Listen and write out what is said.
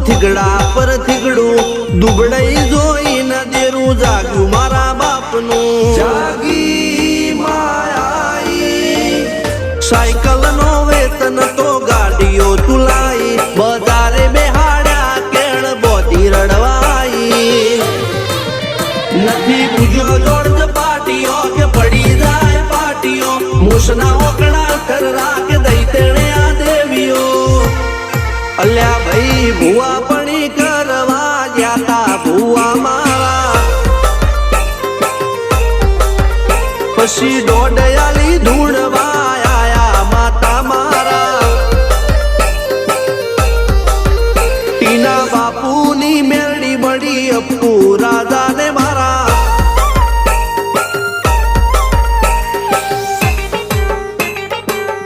થીગડા પર થીગડું દુબળાઈ જોઈને દેરું જાગ્યું મારા બાપનું જાગી માયાઈ સાયકલ નો વેતન તો ગાડીઓ તુલાઈ બજારે બેહાડ્યા કેળ બોધી રડવાઈ નથી પૂજ્યો જોડ પાટીઓ કે પડી જાય પાટીઓ મૂસના ઓકડા કર કે દઈ તેણે આ દેવીઓ અલ્યા ભાઈ ભુવા પણી કરવા જાતા ભુવા મારા પછી